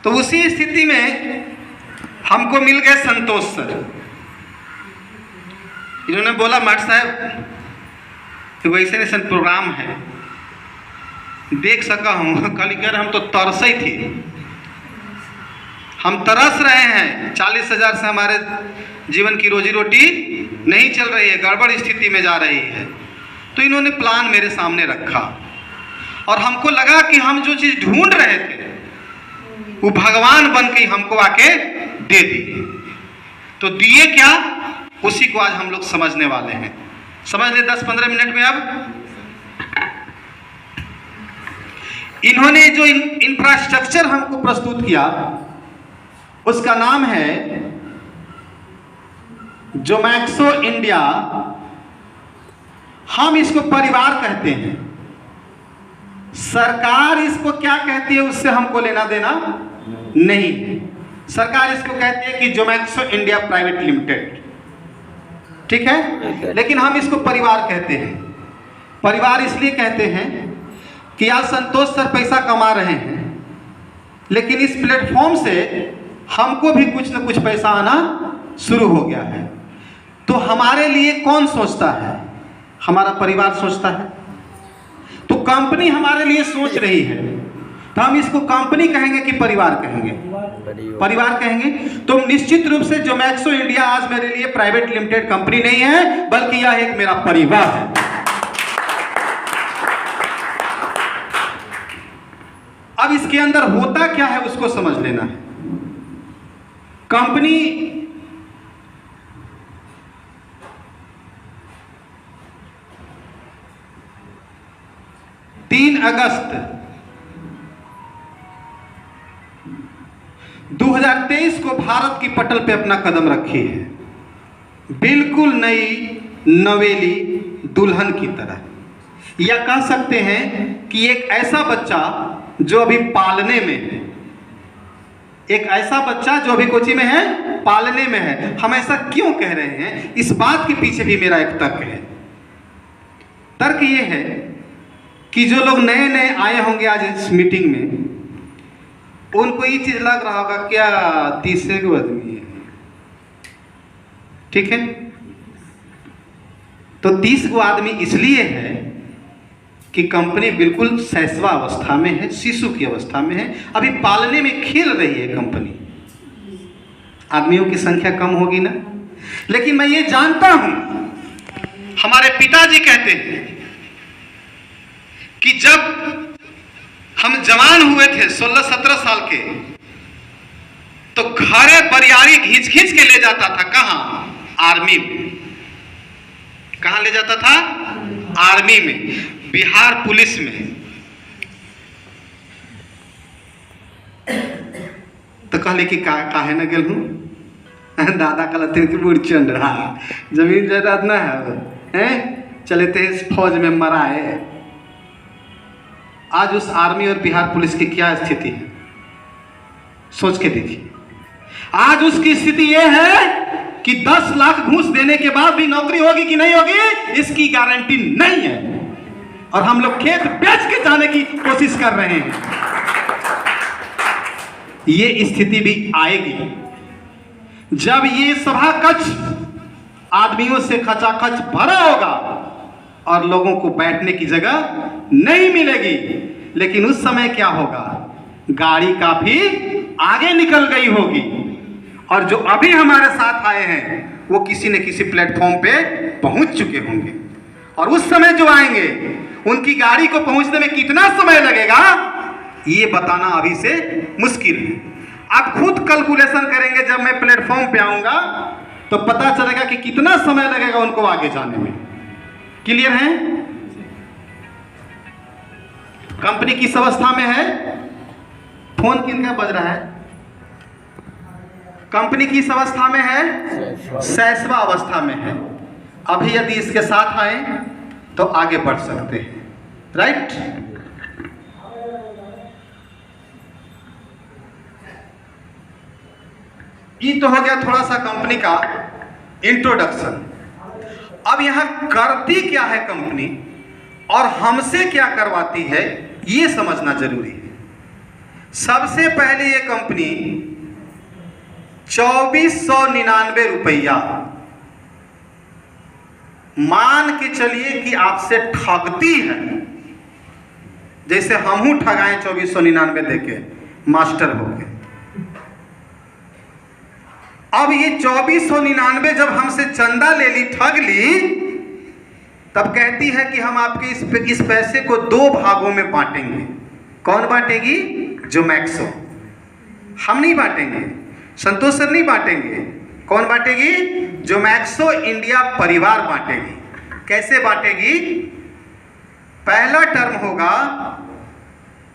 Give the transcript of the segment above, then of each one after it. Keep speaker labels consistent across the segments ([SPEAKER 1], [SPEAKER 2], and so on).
[SPEAKER 1] तो उसी स्थिति में हमको मिल गए संतोष सर। इन्होंने बोला मठ साहब वैक्सीनेशन प्रोग्राम है, देख सका हूँ। कल कर हम तो तरस ही थे, हम तरस रहे हैं। 40,000 से हमारे जीवन की रोजी रोटी नहीं चल रही है, गड़बड़ स्थिति में जा रही है। तो इन्होंने प्लान मेरे सामने रखा और हमको लगा कि हम जो चीज़ ढूंढ रहे थे वो भगवान बन के हमको आके दे दिए। तो दिए क्या, उसी को आज हम लोग समझने वाले हैं। समझ ले 10-15 मिनट में। अब इन्होंने जो इंफ्रास्ट्रक्चर हमको प्रस्तुत किया उसका नाम है जोमैक्सो इंडिया। हम इसको परिवार कहते हैं, सरकार इसको क्या कहती है उससे हमको लेना देना नहीं है। सरकार इसको कहती है कि जोमैक्सो इंडिया प्राइवेट लिमिटेड, ठीक है, लेकिन हम इसको परिवार कहते हैं। परिवार इसलिए कहते हैं कि आज संतोष सर पैसा कमा रहे हैं, लेकिन इस प्लेटफॉर्म से हमको भी कुछ न कुछ पैसा आना शुरू हो गया है। तो हमारे लिए कौन सोचता है? हमारा परिवार सोचता है। तो कंपनी हमारे लिए सोच रही है, तो हम इसको कंपनी कहेंगे कि परिवार कहेंगे? परिवार कहेंगे। तो निश्चित रूप से जोमैक्सो इंडिया आज मेरे लिए प्राइवेट लिमिटेड कंपनी नहीं है, बल्कि यह एक मेरा परिवार है। अब इसके अंदर होता क्या है उसको समझ लेना है। कंपनी अगस्त 2023 को भारत की पटल पे अपना कदम रखी है, बिल्कुल नई नवेली दुल्हन की तरह। या कह सकते हैं कि एक ऐसा बच्चा जो अभी पालने में है, एक ऐसा बच्चा जो अभी कोची में है, पालने में है। हम ऐसा क्यों कह रहे हैं, इस बात के पीछे भी मेरा एक तर्क है। तर्क ये है कि जो लोग नए नए आए होंगे आज इस मीटिंग में, उनको ये चीज लग रहा होगा क्या 30 को आदमी है, ठीक है। तो 30 को आदमी इसलिए है कि कंपनी बिल्कुल शैशवा अवस्था में है, शिशु की अवस्था में है, अभी पालने में खेल रही है कंपनी। आदमियों की संख्या कम होगी ना। लेकिन मैं ये जानता हूं, हमारे पिताजी कहते हैं कि जब हम जवान हुए थे 16-17 साल के, तो घरे बरियारी घींच घींच के ले जाता था। कहां? आर्मी में। कहां ले जाता था? आर्मी में, बिहार पुलिस में। तो कहले कि काहे न गेल हूं? दादा कहते कि बूढ़ चंड रहा, जमीन जायदाद ना है, चले थे फौज में मराए। आज उस आर्मी और बिहार पुलिस की क्या स्थिति है, सोच के देखिए। आज उसकी स्थिति यह है कि 10 लाख घूस देने के बाद भी नौकरी होगी कि नहीं होगी, इसकी गारंटी नहीं है। और हम लोग खेत बेच के जाने की कोशिश कर रहे हैं। ये स्थिति भी आएगी जब ये सभा कक्ष आदमियों से खचाखच भरा होगा और लोगों को बैठने की जगह नहीं मिलेगी। लेकिन उस समय क्या होगा, गाड़ी काफी आगे निकल गई होगी और जो अभी हमारे साथ आए हैं वो किसी न किसी प्लेटफॉर्म पे पहुंच चुके होंगे। और उस समय जो आएंगे उनकी गाड़ी को पहुंचने में कितना समय लगेगा ये बताना अभी से मुश्किल है। आप खुद कैलकुलेशन करेंगे, जब मैं प्लेटफॉर्म पे आऊंगा तो पता चलेगा कि कितना समय लगेगा उनको आगे जाने में। क्लियर है? कंपनी किस अवस्था में है? फोन किनका बज रहा है? कंपनी किस अवस्था में है? शैशवा अवस्था में है। अभी यदि इसके साथ आए तो आगे बढ़ सकते हैं, राइट? ये तो हो गया थोड़ा सा कंपनी का इंट्रोडक्शन। अब यहां करती क्या है कंपनी और हमसे क्या करवाती है ये समझना जरूरी है। सबसे पहले ये कंपनी 2499 रुपया मान के चलिए कि आपसे ठगती है, जैसे हमहू ठगाए 2499 देके मास्टर हो गए। अब ये 2499 जब हमसे चंदा ले ली, ठग ली, तब कहती है कि हम आपके इस पैसे को 2 भागों में बांटेंगे। कौन बांटेगी? जोमैक्सो। हम नहीं बांटेंगे, संतोष सर नहीं बांटेंगे। कौन बांटेगी? जोमैक्सो इंडिया परिवार बांटेगी। कैसे बांटेगी? पहला टर्म होगा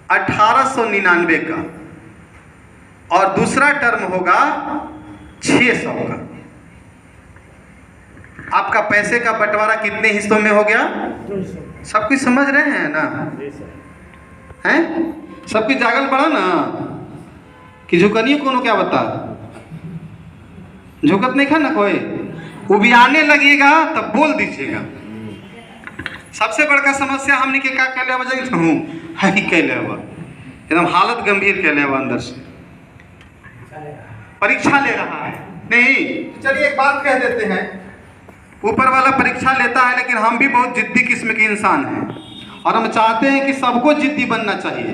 [SPEAKER 1] 1899 का और दूसरा टर्म होगा 600 का। आपका पैसे का बंटवारा कितने हिस्सों में हो गया? सब कुछ समझ रहे हैं ना? हैं? सब कुछ जागल पड़ा ना कि झुकनी कोनो क्या बता, झुकत नहीं खा ना कोई, उबियाने लगेगा तब बोल दीजिएगा। सबसे बड़का समस्या हमने के क्या कहले वजह हूँ है कहले हुआ, एकदम हालत गंभीर कहले हुआ, अंदर से परीक्षा ले रहा है। नहीं, चलिए एक बात कह देते हैं, ऊपर वाला परीक्षा लेता है, लेकिन हम भी बहुत जिद्दी किस्म के इंसान हैं और हम चाहते हैं कि सबको जिद्दी बनना चाहिए।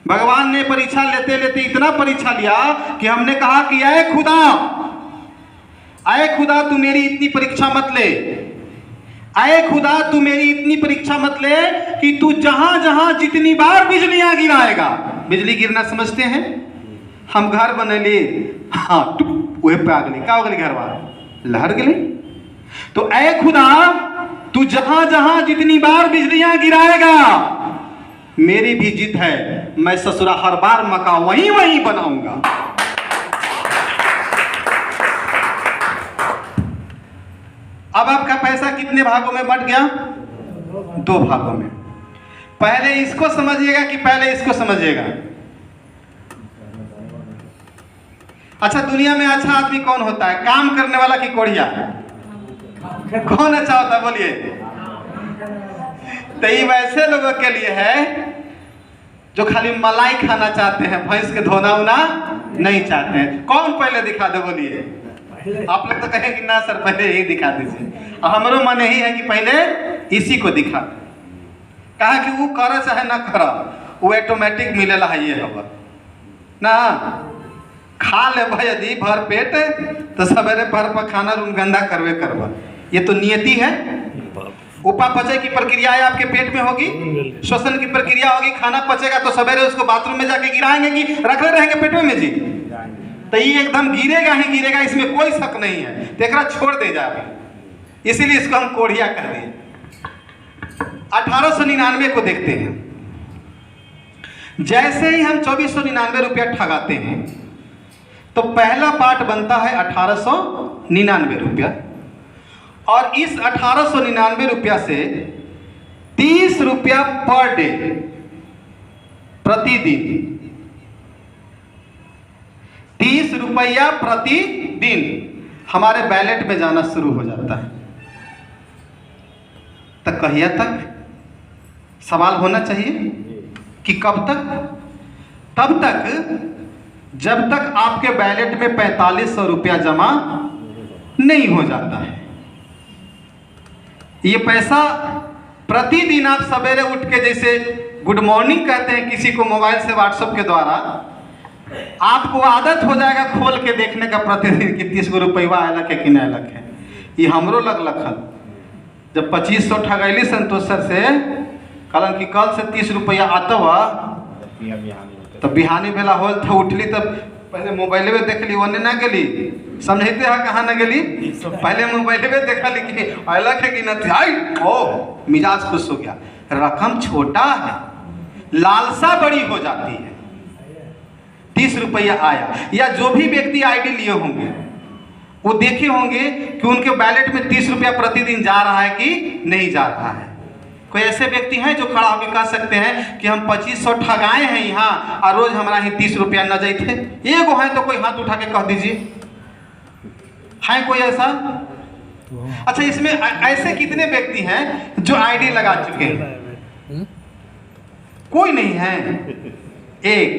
[SPEAKER 1] भगवान ने परीक्षा लेते लेते इतना परीक्षा लिया कि हमने कहा कि ऐ खुदा तू मेरी इतनी परीक्षा मत ले, ऐ खुदा तू मेरी इतनी परीक्षा मत ले कि तू जहां जहां जितनी बार बिजलियां गिराएगा। बिजली गिरना समझते हैं? हम घर बने लिए, हाँ वही पे आ गई, क्या हो गई? घर वाला लहर गई। तो ऐ खुदा तू जहां जहां जितनी बार बिजलियां गिराएगा, मेरी भी जिद है, मैं ससुरा हर बार मकान वहीं वहीं बनाऊंगा। अब आपका पैसा कितने भागों में बंट गया? 2 भागों में। पहले इसको समझिएगा कि पहले इसको समझिएगा। अच्छा, दुनिया में अच्छा आदमी कौन होता है? काम करने वाला कि कोढ़िया? कौन अच्छा होता है बोलिए? तो ये वैसे लोगों के लिए है जो खाली मलाई खाना चाहते हैं, भैंस के धोना उना नहीं चाहते हैं। कौन पहले दिखा दे बोलिए? आप लोग तो कहें कि ना सर पहले यही दिखा दीजिए। हमारो मन यही है कि पहले इसी को दिखा, कहा कि वो करा चाहे ना करा, वो ऑटोमेटिक मिलेला है। ये हवा ना खा ले भाई यदि भर पेट तो सवेरे भर पर खाना रूम गंदा करवे करवा, ये तो नियति है। उपापचय की प्रक्रिया आपके पेट में होगी, श्वसन की प्रक्रिया होगी, खाना पचेगा तो सवेरे उसको बाथरूम में जाके गिराएंगे कि रखे रहेंगे पेट में जी? तो ये एकदम गिरेगा ही गिरेगा, इसमें कोई शक नहीं है। तेकरा छोड़ दे जाए, इसीलिए इसको हम कोढ़िया कर दिए। 1899 को देखते हैं। जैसे ही हम 2499 रुपया ठगाते हैं तो पहला पार्ट बनता है 1899 रुपया, और इस 1899 रुपया से 30 रुपया पर डे, प्रतिदिन 30 रुपया प्रतिदिन हमारे बैलेट में जाना शुरू हो जाता है। तक कहिया तक सवाल होना चाहिए कि कब तक? तब तक जब तक आपके बैलेट में 4500 रुपया जमा नहीं हो जाता है। ये पैसा प्रतिदिन आप सवेरे उठ के, जैसे गुड मॉर्निंग कहते हैं किसी को मोबाइल से व्हाट्सएप के द्वारा, आपको आदत हो जाएगा खोल के देखने का प्रतिदिन कि 30 रुपया अलग है कि नहीं अलग है। ये हमरो लखल जब 2500 ठगैली संतोष सर से, कहलन कि कल से 30 रुपया आता हुआ, तब बिहानी बेला हो तो उठली, तब पहले मोबाइल में देख ली, ओने ना गली, समझते हैं कहाँ ना गली, पहले मोबाइल में देखा ली कि अलग है कि नहीं, ओ मिजाज खुश हो गया। रकम छोटा है, लालसा बड़ी हो जाती है। 30 रुपया आया, या जो भी व्यक्ति आईडी लिए होंगे वो देखे होंगे कि उनके बैलेट में 30 रुपया प्रतिदिन जा रहा है कि नहीं जा रहा है। कोई ऐसे व्यक्ति हैं जो खड़ा होकर कह सकते हैं कि हम 2500 ठगाए हैं यहाँ और रोज हमारा ही 30 रुपया न जाते? एगो है तो कोई हाथ उठा के कह दीजिए, है कोई ऐसा? अच्छा, इसमें ऐसे कितने व्यक्ति हैं जो आईडी लगा चुके हैं? कोई नहीं है। एक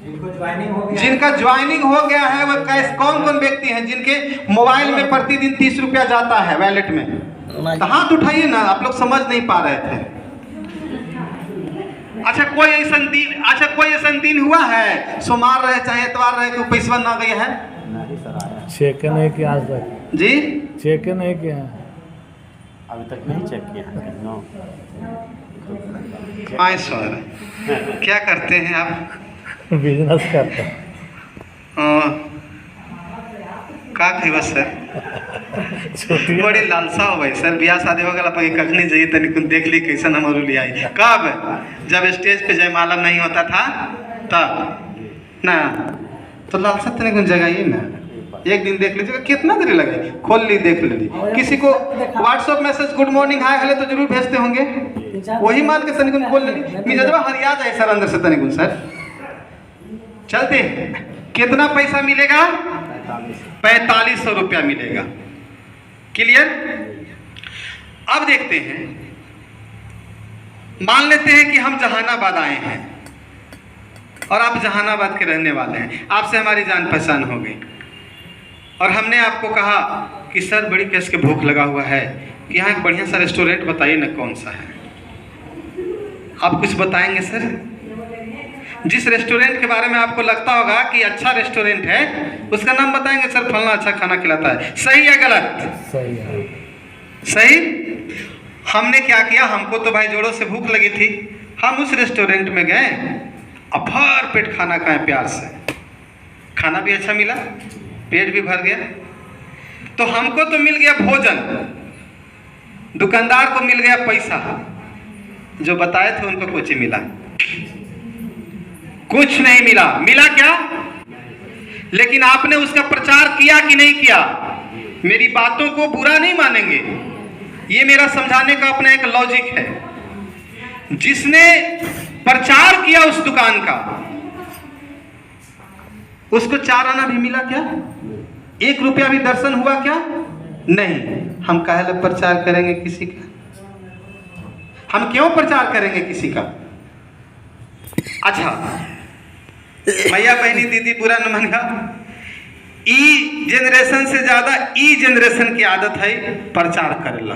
[SPEAKER 1] जिनका ज्वाइनिंग हो गया है वो कैसे, कौन कौन व्यक्ति हैं जिनके मोबाइल में प्रतिदिन 30 रुपया जाता है वैलेट में? तो हाथ उठाइए ना, आप लोग समझ नहीं पा रहे थे। अच्छा कोई ऐसा दिन हुआ है सोमवार रहे चाहे इतवार रहे, कोई पैसा ना गया है?
[SPEAKER 2] चेक नहीं किया आज तक
[SPEAKER 1] जी,
[SPEAKER 2] चेक नहीं किया,
[SPEAKER 3] अभी तक नहीं चेक किया।
[SPEAKER 1] आए सर, क्या करते हैं आप?
[SPEAKER 2] बिजनेस करता
[SPEAKER 1] का खैबा सर? बड़ी लालसा हो भाई सर, ब्याह शादी हो गया कखनी जाइए तनिक देख ली कैसन हमारे लिए आई। कब? जब स्टेज पे जयमाला नहीं होता था तब ना, तो लालसा तनिक जगाइए ना, एक दिन देख लीजिएगा, कितना देर लगे, खोल ली देख ली। किसी को WhatsApp message good morning hi hello तो जरूर भेजते होंगे, वही मान के तनिक खोल ली मिजाजवा हरिया जाए सर अंदर से तनिक सर। चलते कितना पैसा मिलेगा? 4500 रुपया मिलेगा। क्लियर? अब देखते हैं, मान लेते हैं कि हम जहानाबाद आए हैं और आप जहानाबाद के रहने वाले हैं, आपसे हमारी जान पहचान हो गई और हमने आपको कहा कि सर बड़ी कैस के भूख लगा हुआ है कि यहाँ एक बढ़िया सा रेस्टोरेंट बताइए ना कौन सा है। आप कुछ बताएंगे सर? जिस रेस्टोरेंट के बारे में आपको लगता होगा कि अच्छा रेस्टोरेंट है उसका नाम बताएंगे, सर फलना अच्छा खाना खिलाता है। सही या गलत?
[SPEAKER 2] सही है।
[SPEAKER 1] सही। हमने क्या किया, हमको तो भाई जोरों से भूख लगी थी, हम उस रेस्टोरेंट में गए, भर पेट खाना खाए प्यार से, खाना भी अच्छा मिला, पेट भी भर गया। तो हमको तो मिल गया भोजन, दुकानदार को मिल गया पैसा, जो बताए थे उनको कुछ ही मिला, कुछ नहीं मिला। मिला क्या? लेकिन आपने उसका प्रचार किया कि नहीं किया? मेरी बातों को बुरा नहीं मानेंगे, ये मेरा समझाने का अपना एक लॉजिक है। जिसने प्रचार किया उस दुकान का, उसको 4 आना भी मिला क्या? 1 रुपया भी दर्शन हुआ क्या? नहीं। हम काहे प्रचार करेंगे किसी का? हम क्यों प्रचार करेंगे किसी का? अच्छा भैया बहनी दीदी बुरा न मानिएगा, ई जनरेशन से ज्यादा ई जनरेशन की आदत है प्रचार करेला।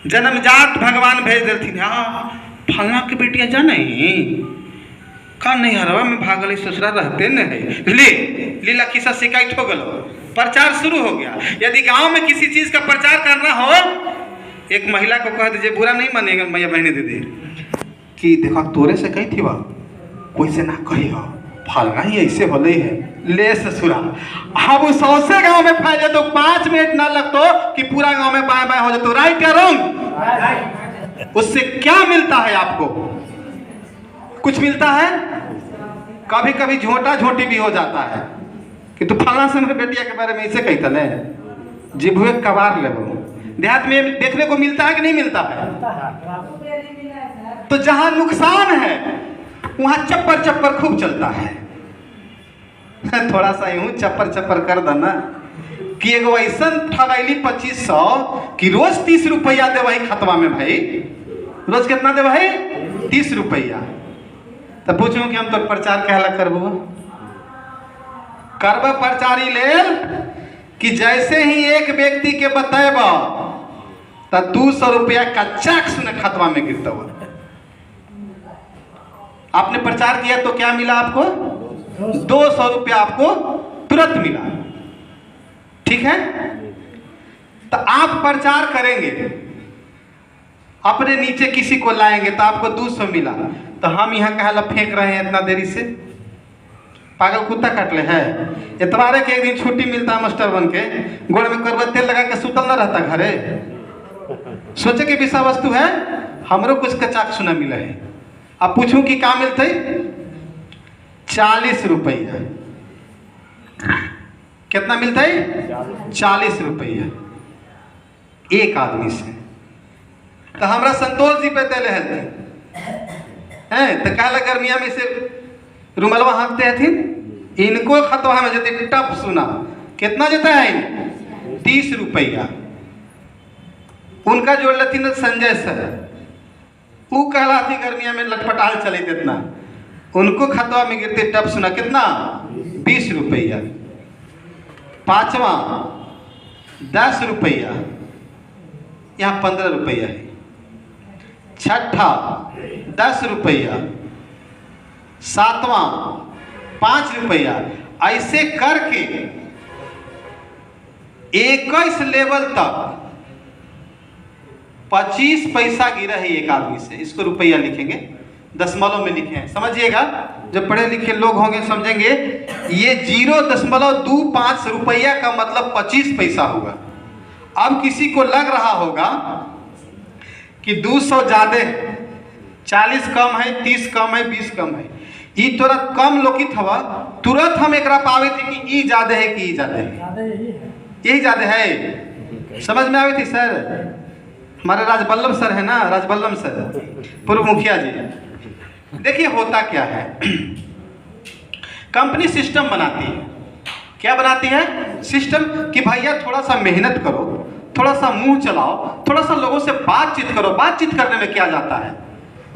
[SPEAKER 1] जन्मजात भगवान भेज देथिन, हाँ फलना के बेटिया जा नहीं का नहीं हरवा में भागल ससुरा रहते न है, ले लीला किसा शिकायत हो गलो, प्रचार शुरू हो गया। यदि गांव में किसी चीज का प्रचार करना हो, एक महिला को कह दीजिए, बुरा नहीं मानेगा भैया बहनी दीदी, कि देखो तोरे से कही थी वह कोई से ना कही हो, फलना ही ऐसे होले है, ले ससुरा। अब उस 100 गांव में फैले तो 5 मिनट ना लगतो कि पूरा गांव में बाएं बाएं हो जाए। तो राइट या रॉन्ग? उससे क्या मिलता है आपको? कुछ मिलता है? कभी कभी झोटा झोटी भी हो जाता है कि तू फलना से मेरे बेटिया के बारे में ऐसे कही था ले, जिभुए कबार ले। देहात में देखने को मिलता है कि नहीं मिलता है? तो जहां नुकसान है वहां चप्पर चप्पर खूब चलता है। थोड़ा सा यूं चप्पर चप्पर कर देना कि एगो ऐसा ठगैली 2500 कि रोज 30 रुपया दे भाई खतवा में, भाई रोज कितना दे भाई? 30 रुपया। तो पूछूं कि हम तो प्रचार कहला करबो, करब प्रचारी लेल कि जैसे ही एक व्यक्ति के बतेब तो 200 रुपया का चेक सुने खतवा में गिरता हुआ। आपने प्रचार किया तो क्या मिला आपको? 200 रुपया आपको तुरंत मिला। ठीक है? तो आप प्रचार करेंगे, अपने नीचे किसी को लाएंगे तो आपको 200 मिला, तो हम यहाँ कहला फेंक रहे हैं इतना देरी से? पागल कुत्ता काट ले है। इतवारे के एक दिन छुट्टी मिलता मास्टर बन के, गोड़ में करवा तेल लगा के सुतल न रहता घरे। सोचे कि विषय वस्तु है, हमरो कुछ कचाक सुना मिला है। अब पूछूं कि क्या मिलते? 40 रुपया। कितना मिलता है? 40 रुपया एक आदमी से। तो हमरा संतोष जी पे दिले हैं तो कहला गर्मिया में से रुमलवा हाँकते हथिन, इनको खतवा में जते टप सुना कितना देता है? 30 रुपया। उनका जोड़ लेती संजय सर, वो कहला थी गर्मिया में लटपटाल चले इतना, उनको खतवा में गिरते टप सुना कितना 20 रुपया। पांचवा 10 रुपया, यहाँ 15 रुपया है। छठा 10 रुपया, सातवां 5 रुपया। ऐसे करके 21 लेवल तक 25 पैसा गिरा है एक आदमी से। इसको रुपया लिखेंगे, दशमलव में लिखे हैं, समझिएगा। जब पढ़े लिखे लोग होंगे समझेंगे। ये 0.25 रुपया का मतलब 25 पैसा होगा। अब किसी को लग रहा होगा कि 200 ज़्यादा, 40 कम है, 30 कम है, 20 कम है। ई तुरंत कम लोकित हवा, तुरंत हम एक पावे थे कि ई ज़्यादा है कि ई ज़्यादा है, यही ज़्यादा है। समझ में आवे थी सर? हमारे राजबल्लभ सर है ना, राजबल्लभ सर पूर्व मुखिया जी। देखिए होता क्या है, कंपनी सिस्टम बनाती है। क्या बनाती है? सिस्टम कि भैया थोड़ा सा मेहनत करो, थोड़ा सा मुंह चलाओ, थोड़ा सा लोगों से बातचीत करो। बातचीत करने में क्या जाता है?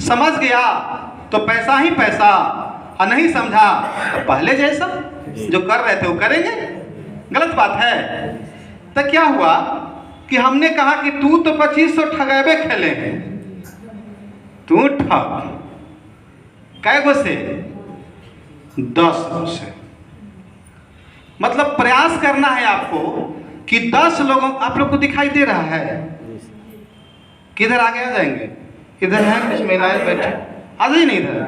[SPEAKER 1] समझ गया तो पैसा ही पैसा, और नहीं समझा तो पहले जैसा जो कर रहे थे वो करेंगे। गलत बात है। तो क्या हुआ कि हमने कहा कि तू तो 2500 ठगेबे खेले हैं, तू ठग कै गो से? 10 गो से। मतलब प्रयास करना है आपको कि 10 लोगों, आप लोग को दिखाई दे रहा है किधर आगे आ जाएंगे? इधर है कुछ महिलाएं बैठे, आ जाइए नहीं इधर,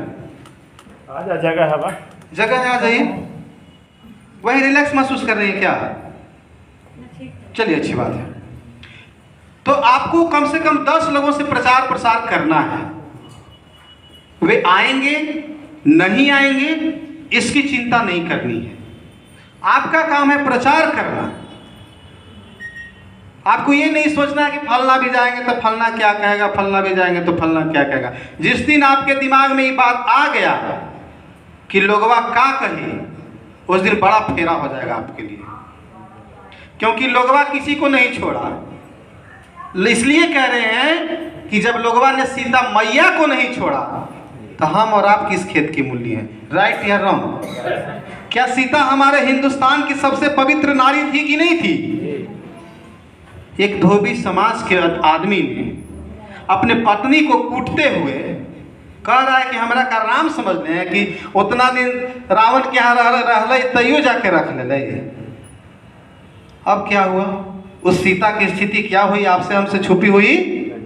[SPEAKER 3] आजा जगह है बा,
[SPEAKER 1] जगह है, आ जाइए। वही रिलैक्स महसूस कर रही है क्या? चलिए अच्छी बात है। तो आपको कम से कम 10 लोगों से प्रचार प्रसार करना है। वे आएंगे नहीं आएंगे इसकी चिंता नहीं करनी है। आपका काम है प्रचार करना। आपको ये नहीं सोचना है कि फलना भी जाएंगे तो फलना क्या कहेगा, फलना भी जाएंगे तो फलना क्या कहेगा। जिस दिन आपके दिमाग में ये बात आ गया कि लोगवा का कहे, उस दिन बड़ा फेरा हो जाएगा आपके लिए। क्योंकि लोगवा किसी को नहीं छोड़ा। इसलिए कह रहे हैं कि जब लोगवा ने सीता मैया को नहीं छोड़ा तो हम और आप किस खेत के मूल्य हैं? राइट या रॉन्ग? क्या सीता हमारे हिंदुस्तान की सबसे पवित्र नारी थी कि नहीं थी? एक धोबी समाज के आदमी ने अपने पत्नी को कूटते हुए कह रहा है कि हमरा का राम समझ ले कि उतना दिन रावण के यहाँ रह तैयो जाके रख ले। अब क्या हुआ? उस सीता की स्थिति क्या हुई? आपसे हमसे छुपी हुई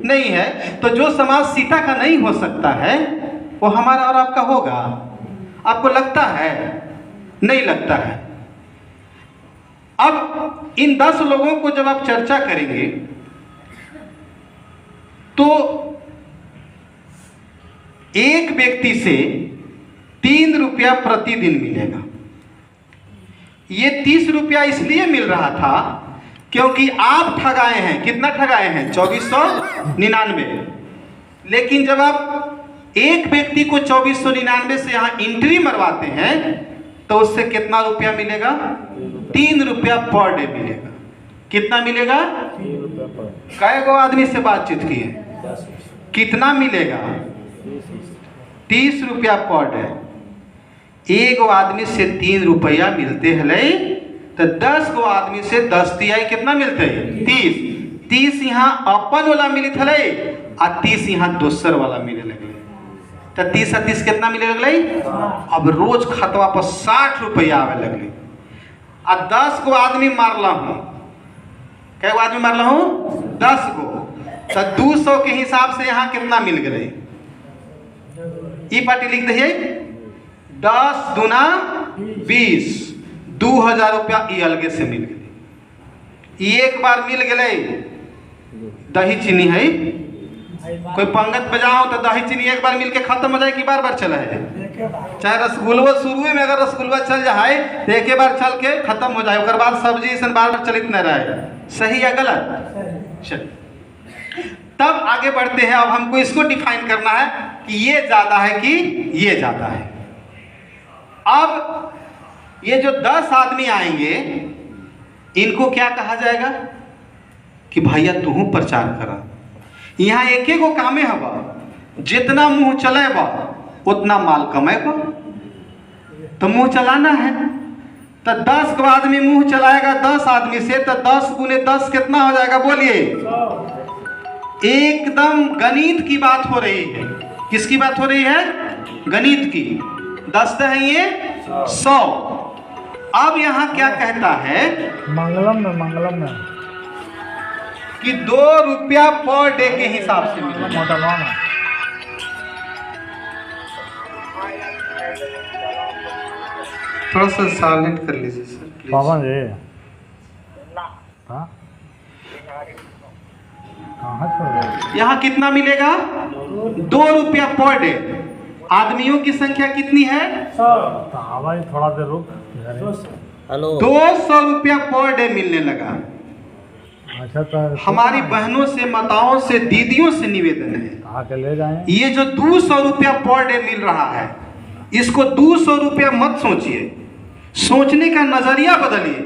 [SPEAKER 1] नहीं है। तो जो समाज सीता का नहीं हो सकता है वो हमारा और आपका होगा। आपको लगता है? नहीं लगता है। अब इन 10 लोगों को जब आप चर्चा करेंगे तो एक व्यक्ति से 3 रुपया प्रतिदिन मिलेगा। ये 30 रुपया इसलिए मिल रहा था क्योंकि आप ठगाए हैं। कितना ठगाए हैं? 2499। लेकिन जब आप एक व्यक्ति को 2499 से यहां एंट्री मरवाते हैं तो उससे कितना रुपया मिलेगा? 3 रुपया पर डे मिलेगा। कितना मिलेगा?
[SPEAKER 2] 3 रुपया पर।
[SPEAKER 1] कै गो आदमी से बातचीत किए? कितना मिलेगा? 30 रुपया पर डे। एक गो आदमी से 3 रुपया मिलते हले तो 10 गो आदमी से 10 तिहाई कितना मिलते? 30। 30 यहाँ अपन वाला मिलित हले और 30 यहाँ दोसर वाला मिले लगे। तो 30 और 30 कितना मिले लगले? अब रोज खतवा पर 60 रुपया आवे लगले। आ 10 गो आदमी मारला हूँ। कै गो आदमी मारला हूँ? 10 गो। तो 200 के हिसाब से यहाँ कितना मिल गए? ई पार्टी लिख दीजिए 10 दूना 20, 2000 रुपया ई अलगे से मिल गए। एक बार मिल गए। दही चीनी है, कोई पंगत बजाओ तो दही चीनी एक बार मिलके खत्म हो जाए कि बार बार चला है? चाहे रसगुल्ला शुरू में अगर रसगुल्ला चल जाए तो एक बार चल के खत्म हो जाए, उसके बाद सब्जी ऐसा बार बार चलित न रहे। सही या गलत? चल तब आगे बढ़ते हैं। अब हमको इसको डिफाइन करना है कि ये ज्यादा है कि ये ज्यादा है। अब ये जो 10 आदमी आएंगे इनको क्या कहा जाएगा कि भैया तू प्रचार करा। यहाँ एक गो कामे हवा, जितना मुंह चलेबा उतना माल कमाएगा। तो मुंह चलाना है, तो 10 आदमी मुंह चलाएगा 10 आदमी से, तो 10 गुने 10 कितना हो जाएगा बोलिए? एकदम गणित की बात हो रही है। किसकी बात हो रही है? गणित की। 10 है ये 100। अब यहाँ क्या कहता है
[SPEAKER 2] मंगलम में
[SPEAKER 1] कि 2 रुपया पर डे के हिसाब से मिलेगा।
[SPEAKER 2] मोटरवा में
[SPEAKER 1] थोड़ा सा साइलेंट कर लीजिए सर प्लीज।
[SPEAKER 2] पवन जी हाँ कहाँ छोड़ रहे?
[SPEAKER 1] यहाँ कितना मिलेगा? 2 रुपया पर डे। आदमियों की संख्या कितनी है?
[SPEAKER 2] तो हवाई थोड़ा देर रुक।
[SPEAKER 4] हेलो
[SPEAKER 1] 200 रुपया पर डे मिलने लगा।
[SPEAKER 2] अच्छा तो
[SPEAKER 1] हमारी बहनों से, माताओं से, दीदियों से निवेदन है,
[SPEAKER 2] आके ले जाएं।
[SPEAKER 1] ये जो 200 रुपया पर डे मिल रहा है, इसको 200 रुपया मत सोचिए, सोचने का नजरिया बदलिए।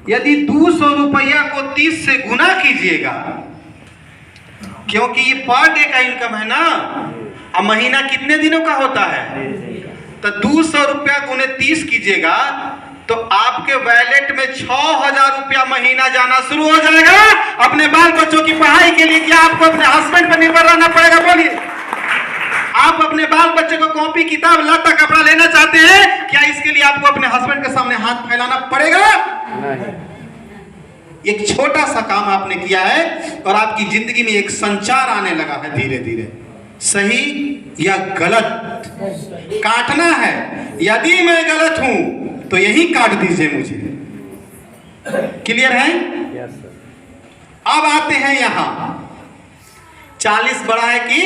[SPEAKER 1] यदि 200 रुपया को 30 से गुना कीजिएगा, क्योंकि ये पर डे का इनकम है ना, अब महीना कितने दिनों का होता है, तो 200 रुपया गुने 30 कीजिएगा तो आपके वैलेट में 6000 रुपया महीना जाना शुरू हो जाएगा अपने बाल बच्चों की पढ़ाई के लिए। क्या आपको अपने हस्बैंड पर निर्भर रहना पड़ेगा? बोलिए। आप अपने बाल बच्चे को कॉपी, किताब, लत्ता, कपड़ा लेना चाहते हैं, क्या इसके लिए आपको अपने हस्बैंड के सामने हाथ फैलाना पड़ेगा? एक छोटा सा काम आपने किया है और आपकी जिंदगी में एक संचार आने लगा है धीरे धीरे। सही या गलत काटना है। यदि मैं गलत हूं तो यही काट दीजिए मुझे। क्लियर है? अब आते हैं यहां 40 बड़ा है कि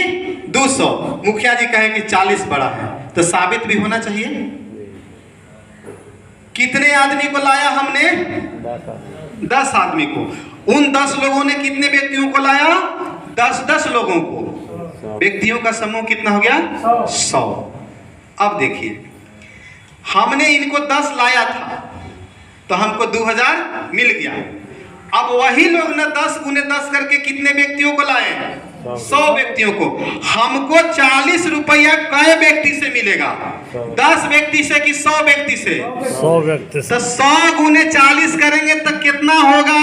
[SPEAKER 1] 200? मुखिया जी कहे कि 40 बड़ा है, तो साबित भी होना चाहिए। कितने आदमी को लाया हमने? 10 आदमी को। उन 10 लोगों ने कितने व्यक्तियों को लाया? 10 लोगों को। व्यक्तियों का समूह कितना हो गया? 100। अब देखिए, हमने इनको 10 लाया था तो हमको 2000 मिल गया। अब वही लोग ना 10 गुने 10 करके कितने व्यक्तियों को लाए? 100 व्यक्तियों को। हमको 40 रुपया कई व्यक्ति से मिलेगा? 10 व्यक्ति से कि 100 व्यक्ति से?
[SPEAKER 2] 100 व्यक्ति से।
[SPEAKER 1] तो 100 गुने 40 करेंगे तो कितना होगा?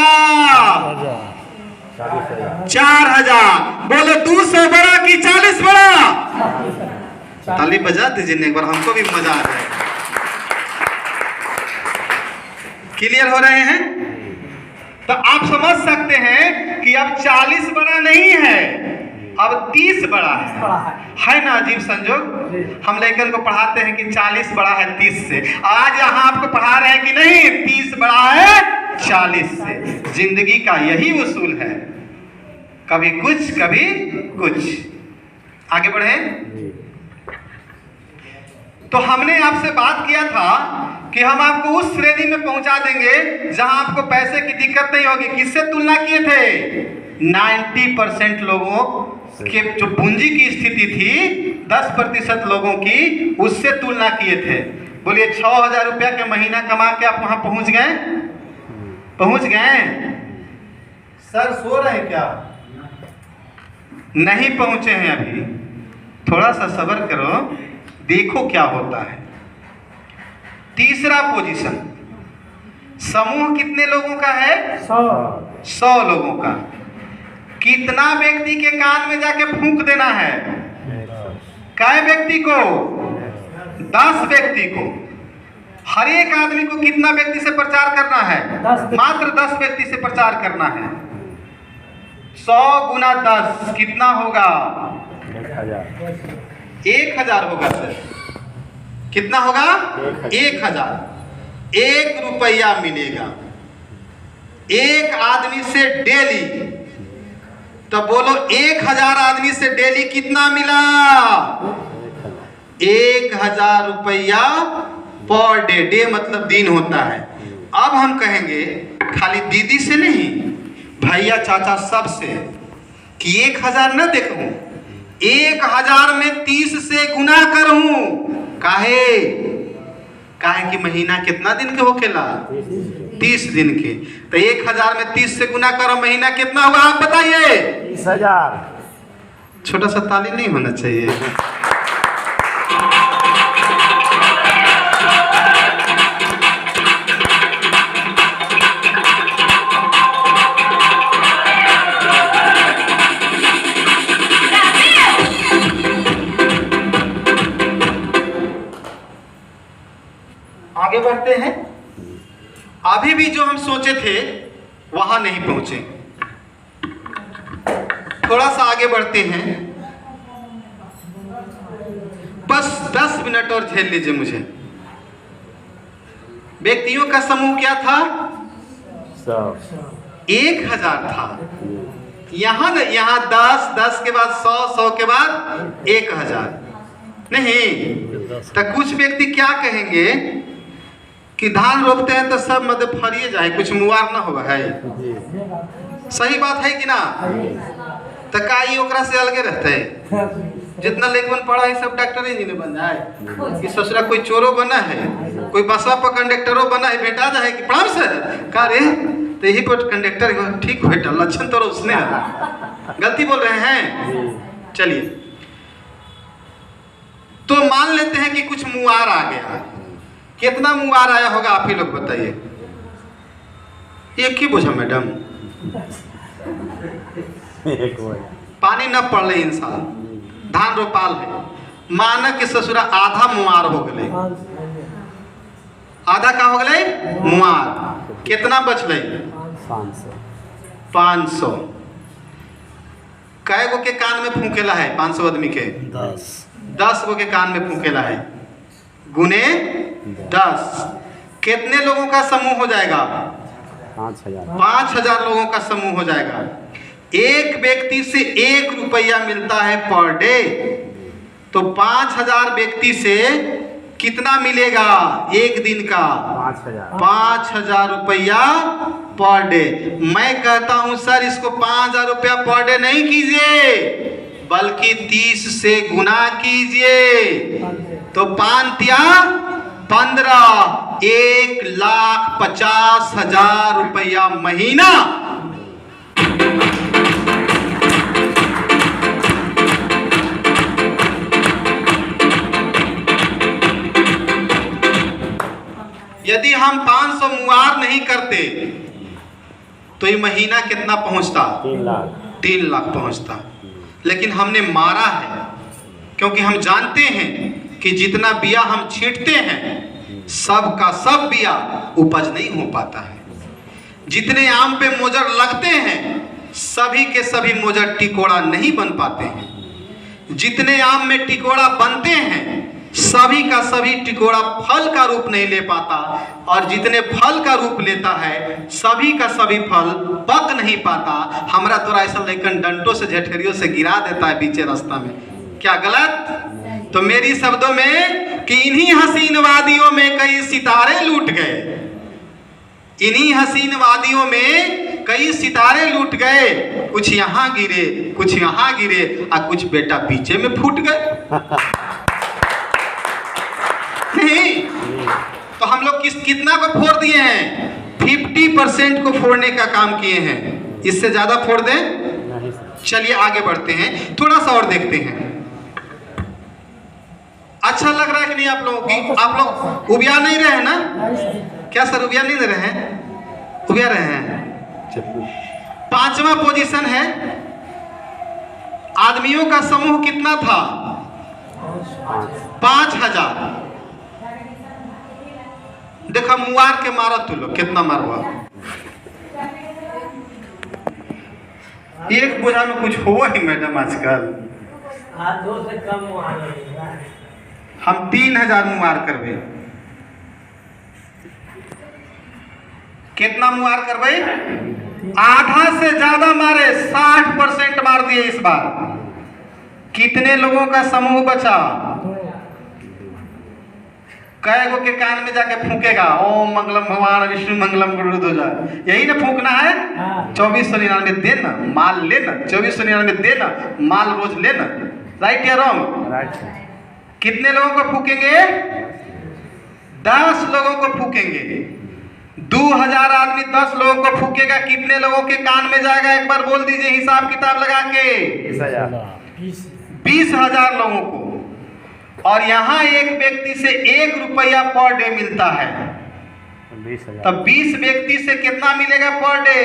[SPEAKER 1] 4000। बोलो 200 बड़ा कि 40 बड़ा? ताली बजा दीजिए एक बार, हमको भी मजा आ जाएगा। क्लियर हो रहे हैं? तो आप समझ सकते हैं कि अब 40 बड़ा नहीं है, अब 30 बड़ा है ना? अजीब संजोग। हम लेकर को पढ़ाते हैं कि 40 बड़ा है 30 से, आज यहाँ आपको पढ़ा रहे हैं कि नहीं 30 बड़ा है 40 से। जिंदगी का यही उसूल है, कभी कुछ कभी कुछ। आगे बढ़े। तो हमने आपसे बात किया था कि हम आपको उस श्रेणी में पहुंचा देंगे जहां आपको पैसे की दिक्कत नहीं होगी। किससे तुलना किए थे? 90% लोगों के जो पूंजी की स्थिति थी 10% लोगों की, उससे तुलना किए थे। बोलिए 6000 रुपया के महीना कमा के आप वहां पहुंच गए? पहुंच गए? सर सो रहे हैं क्या? नहीं पहुंचे हैं अभी, थोड़ा सा सब्र करो, देखो क्या होता है। तीसरा पोजीशन, समूह कितने लोगों का है? 100 लोगों का। कितना व्यक्ति के कान में जाके फूंक देना है? कै व्यक्ति को? 10 व्यक्ति को। हर एक आदमी को कितना व्यक्ति से प्रचार करना है? मात्र 10 व्यक्ति से प्रचार करना है। 100 गुना 10 कितना होगा? 1000 होगा सर। कितना होगा? 1000। 1 रुपया मिलेगा एक आदमी से डेली। तो बोलो 1000 आदमी से डेली कितना मिला? 1000 रुपया पर डे। डे मतलब दिन होता है। अब हम कहेंगे खाली दीदी से नहीं, भैया चाचा सब से, कि 1000 न देखूं, 1000 में 30 से गुना करूं। काहे? काहे कि महीना कितना दिन के होखेला? 30 दिन के। तो 1000 में 30 से गुना करो, महीना कितना हुआ आप बताइए?
[SPEAKER 3] 30,000।
[SPEAKER 1] छोटा सा ताली नहीं होना चाहिए? आगे बढ़ते हैं। अभी भी जो हम सोचे थे वहां नहीं पहुंचे, थोड़ा सा आगे बढ़ते हैं। बस 10 मिनट और झेल लीजिए मुझे। व्यक्तियों का समूह क्या था? 1000 था। यहाँ 10, 10 के बाद 100, 100 के बाद 1000। नहीं तो कुछ व्यक्ति क्या कहेंगे कि धान रोपते हैं तो सब मतलब फरिए जाए, कुछ मुआर ना होगा है। सही बात है कि ना? तो का ये ओकरा से अलगे रहते है? जितना लेखन पढ़ा है सब डॉक्टर इंजीनियर बन जाए कि ससुरा कोई चोरो बना है, कोई बसवा पर कंडक्टरो बना है, बेटा जाए कि प्रणाम सर का रे तो यही पर कंडक्टर ठीक बेटा लक्षण तो उसने गलती बोल रहे हैं। चलिए तो मान लेते हैं कि कुछ मुआर आ गया। कितना मुआर आया होगा आप ही लोग बताइए? एक ही बोझा मैडम, पानी न पड़ रही इंसान, धान रोपाल है, मानक के ससुरा आधा मुआर हो गए। आधा का हो गए मुआर। कितना बचल? 500। कै गो के कान में फूकेला है? 500 आदमी के 10 गो के कान में फूकेला है, गुने 10। कितने लोगों का समूह हो जाएगा? 5000 लोगों का समूह हो जाएगा। एक व्यक्ति से 1 रुपया मिलता है पर डे, तो 5000 व्यक्ति से कितना मिलेगा एक दिन का? 5000 रुपया पर डे। मैं कहता हूं सर इसको 5000 रुपया पर डे नहीं कीजिए, बल्कि 30 से गुना कीजिए। तो 5 या 15, 1,50,000 रुपया महीना। यदि हम 500 मुआर नहीं करते तो ये महीना कितना पहुंचता? 3 लाख पहुंचता। लेकिन हमने मारा है, क्योंकि हम जानते हैं कि जितना बिया हम छींटते हैं सब का सब बिया उपज नहीं हो पाता है। जितने आम पे मोजर लगते हैं सभी के सभी मोजर टिकोड़ा नहीं बन पाते हैं। जितने आम में टिकोड़ा बनते हैं सभी का सभी टिकोड़ा फल का रूप नहीं ले पाता, और जितने फल का रूप लेता है सभी का सभी फल पक नहीं पाता। हमरा तोरा ऐसा लेकिन डंटों से झठेरियों से गिरा देता है बीचे रास्ता में। क्या गलत? तो मेरी शब्दों में कि इन्हीं हसीन वादियों में कई सितारे लूट गए, इन्हीं हसीन वादियों में कई सितारे लूट गए। कुछ यहाँ गिरे, कुछ यहाँ गिरे, और कुछ बेटा पीछे में फूट गए। नहीं तो हम लोग कितना को फोड़ दिए हैं? 50% को फोड़ने का काम किए हैं। इससे ज्यादा फोड़ दें? चलिए आगे बढ़ते हैं, थोड़ा सा और देखते हैं। अच्छा लग रहा है कि नहीं आप लोगों की? आप लोग उबिया नहीं रहे ना? क्या सर उबिया नहीं दे रहे हैं? उबिया रहे हैं। 5वां पोजीशन है। आदमियों का समूह कितना था? 5000। देखा मुआर के मारा तू लोग कितना मारवा। एक बोझा में कुछ हुआ ही मैडम आजकल।
[SPEAKER 4] 2 से कम
[SPEAKER 1] हम 3000 मुआर करबे। कितना मुआर करबे? आधा से ज्यादा मारे, 60% मार दिए इस बार। कितने लोगों का समूह बचा? कै गो के कान में जाके फूकेगा? ओम मंगलम भगवान विष्णु मंगलम गुरु ध्वजा, यही ना फूकना है। 2499 देना, माल लेना, 2499 देना, माल रोज लेना। राइट या रॉन्ग?
[SPEAKER 2] राइट।
[SPEAKER 1] कितने लोगों को फूकेंगे? 10 लोगों को फूकेंगे। 2000 आदमी 10 लोगों को फूकेगा, कितने लोगों के कान में जाएगा? एक बार बोल दीजिए हिसाब किताब लगा के। 20,000 लोगों को। और यहाँ एक व्यक्ति से 1 रुपया पर डे मिलता है,
[SPEAKER 2] 20,000।
[SPEAKER 1] तब 20 व्यक्ति से कितना मिलेगा पर डे?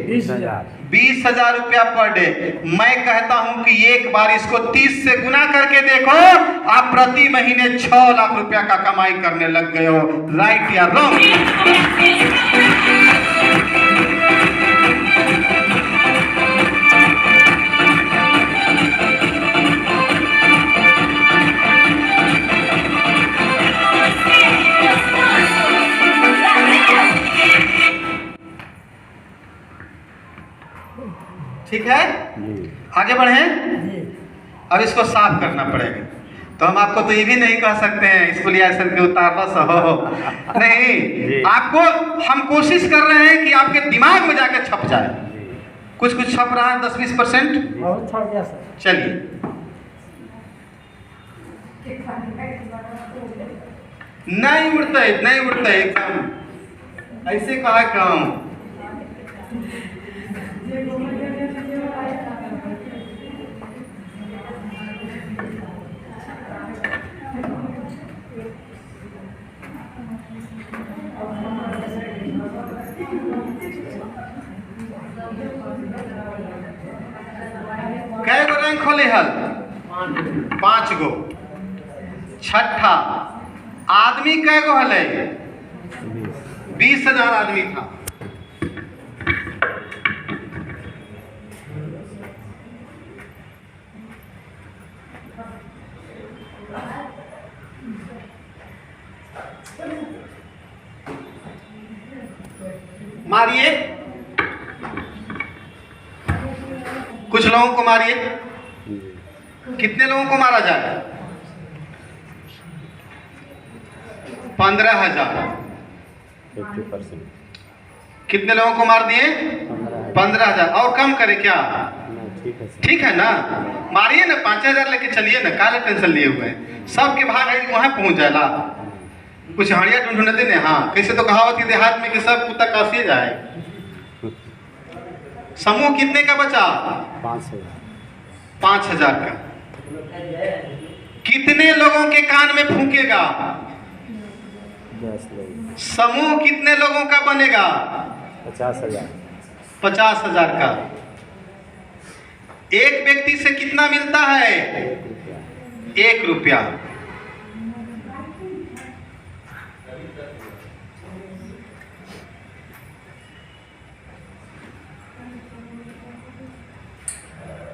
[SPEAKER 2] 20,000।
[SPEAKER 1] 20,000 रुपया पर डे। मैं कहता हूं कि एक बार इसको 30 से गुना करके देखो, आप प्रति महीने 6 लाख रुपया का कमाई करने लग गए हो। राइट या रॉन्ग? ठीक है, आगे बढ़े। अब इसको साफ करना पड़ेगा। तो हम आपको तो ये भी नहीं कह सकते हैं स्पोलिएशन के उतारना सहो नहीं, आपको हम कोशिश कर रहे हैं कि आपके दिमाग में जाके छप जाए। कुछ कुछ छप रहा है 10-20%।
[SPEAKER 4] बहुत छप गया सर।
[SPEAKER 1] चलिए, नहीं उड़ता है, नहीं उड़ता है एकदम ऐसे कहा काम। कै गो रैंक खोले हल? 5 गो। छठा आदमी कै गो हल? 20,000 आदमी था। मारिए, कुछ लोगों को मारिए। कितने लोगों को मारा जाए? 15,000।
[SPEAKER 3] 50%।
[SPEAKER 1] कितने लोगों को मार दिए? 15,000। और कम करे क्या? ठीक है ना, मारिए ना। 5,000 लेके चलिए ना, काले टेंशन लिए हुए हैं। सबके भाग वहां पहुंच जाएगा। कुछ हड़िया ढूंढने देने। हाँ, कैसे तो कहावत है देहात में कि सब कुत्ता काफी जाए। समूह कितने का बचा? 5,000 का। कितने लोगों के कान में फूंकेगा?
[SPEAKER 3] 10 लोग।
[SPEAKER 1] समूह कितने लोगों का बनेगा?
[SPEAKER 3] 50,000।
[SPEAKER 1] 50,000 का। एक व्यक्ति से कितना मिलता है? 1 रुपया।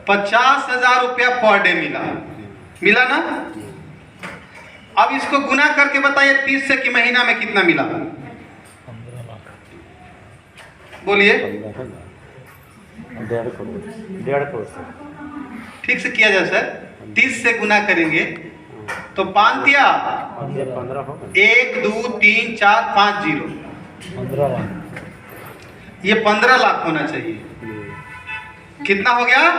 [SPEAKER 1] ₹50,000 पर डे मिला ना। अब इसको गुना करके बताइए 30 से कि महीना में कितना मिला?
[SPEAKER 2] 15 लाख।
[SPEAKER 1] बोलिए।
[SPEAKER 3] 1.5 करोड़। 1.5 करोड़ से
[SPEAKER 1] ठीक से किया जाए सर। 30 से गुना करेंगे तो 5 दिया
[SPEAKER 3] 15 होगा।
[SPEAKER 1] 1 2 3 4 5 0।
[SPEAKER 2] 15 लाख।
[SPEAKER 1] ये 15 लाख होना चाहिए। कितना हो गया?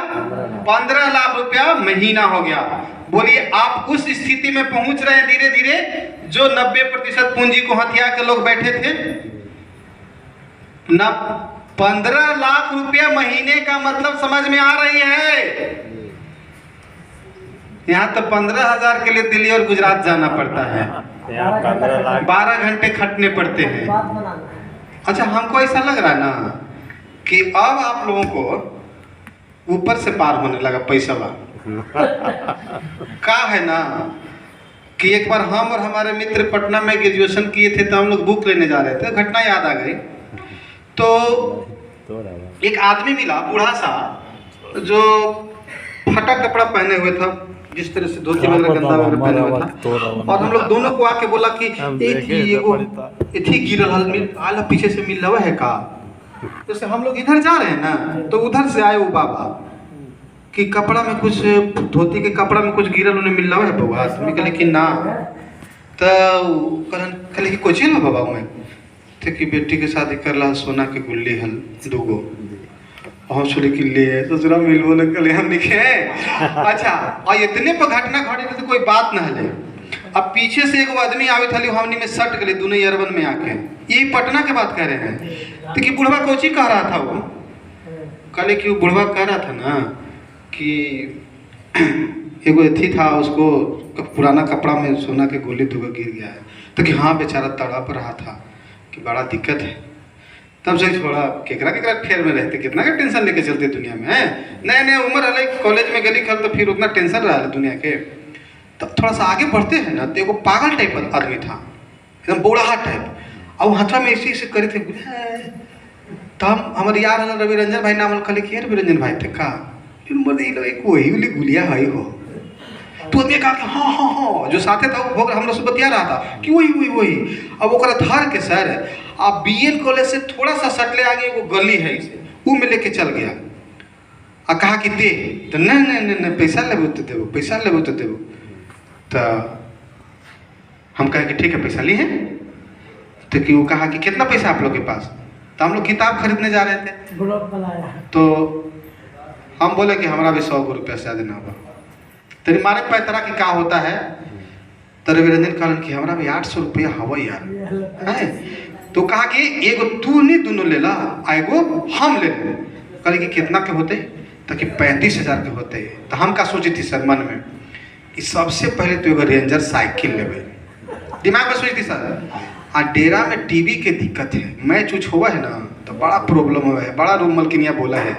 [SPEAKER 1] 15 लाख रुपया महीना हो गया। बोलिए, आप उस स्थिति में पहुंच रहे हैं धीरे धीरे जो 90% पूंजी को हथिया के लोग बैठे थे ना। 15 लाख रुपया महीने का मतलब समझ में आ रही है? यहाँ तो 15,000 के लिए दिल्ली और गुजरात जाना पड़ता है।
[SPEAKER 3] यहाँ 15 लाख
[SPEAKER 1] 12 घंटे खटने पड़ते हैं।
[SPEAKER 4] बात बना लो।
[SPEAKER 1] अच्छा, हमको ऐसा लग रहा है ना कि अब आप लोगों को ऊपर से पार होने लगा पैसा का है ना कि एक बार हम और हमारे मित्र पटना में ग्रेजुएशन किए थे तो हम लोग बुक लेने जा रहे थे। घटना याद आ गई। तो एक आदमी मिला बूढ़ा सा जो फटा कपड़ा पहने हुए था, जिस तरह से धोती वगैरह गंदा वगैरह पहने हुआ था। और हम लोग दोनों को आके बोला कि एथी गिरल आला पीछे से मिल रहा है का। जैसे हम लोग इधर जा रहे हैं ना तो उधर से आए वो बाबा कि कपड़ा में कुछ धोती के कपड़ा में कुछ गिरल उन्हें मिल रहा है बउआ। तुम्हें कहले कि ना। तो कहले कि कोची ना बाबा मैं थे कि बेटी के शादी कर ला सोना के गुल्ली हल 2 गो और छोले के लिए दूसरा मिलबो न कहले हम लिखे। अच्छा, और इतने पर घटना घटी तो कोई बात न हले। अब पीछे से एक आदमी आवे था हमनी में सट गए दोनों यरवन में आके। यही पटना के बात कह रहे हैं। तो कि बुढ़वा कोची कह रहा था वो? कहले कि वो बुढ़वा कह रहा था ना कि एगो अथी था उसको पुराना कपड़ा में सोना के गोली 2 गिर गया है। तो कि हाँ बेचारा तड़प रहा था कि बड़ा दिक्कत है। तब से छोड़ा केकरा केकरा फेर में रहते, कितना का टेंशन लेके चलते दुनिया में, है नए नए उम्र अलग कॉलेज में गली खल तो फिर उतना टेंशन रहा दुनिया के। तब थोड़ा सा आगे बढ़ते हैं ना तो एगो पागल टाइप आदमी था, एकदम बौड़ाहा टाइप, और हाथा में ऐसे ऐसे करे थे। तो हम हमारे यार रवि रंजन भाई नाम कहले कि रवि रंजन भाई थे का एक वही वाली गुलिया है हो। तो आदमी कहा कि हाँ हाँ हाँ, जो साथे था वो हम लोग से बतिया रहा था कि वही वही वही। अब वो धर के सर आप BN कॉलेज से थोड़ा सा सटले आगे वो गली है इसे वो में लेके चल गया और कहा कि दे, तो नहीं पैसा लेबो तो देबो, पैसा लेबो तो देबो। तो हम कहे कि ठीक है पैसा लिए हैं। तो कि वो कहा कि कितना पैसा आप लोग के पास, तो हम लोग किताब खरीदने जा रहे थे।
[SPEAKER 4] ब्लॉग बनाया।
[SPEAKER 1] तो हम बोले कि हमारा भी 100 रुपया से देना होगा। तेरी मारे पैतरा की क्या होता है, तो रवि रंजन कहलन कि हमारा भी 800 रुपया हवा यार है। तो कहा कि एगो तू नहीं दोनों ले ला, एगो हम ले लें। कहले कि कितना के होते, तो कि 35,000 के होते। तो हम का सोची थी सर मन में कि सबसे पहले तो एगो रेंजर साइकिल लेवे, दिमाग में सोची थी सर। आ डेरा में टीवी के दिक्कत है, मैच उच हुआ है ना तो बड़ा प्रॉब्लम हुआ है, बड़ा रूम मलकिनिया बोला है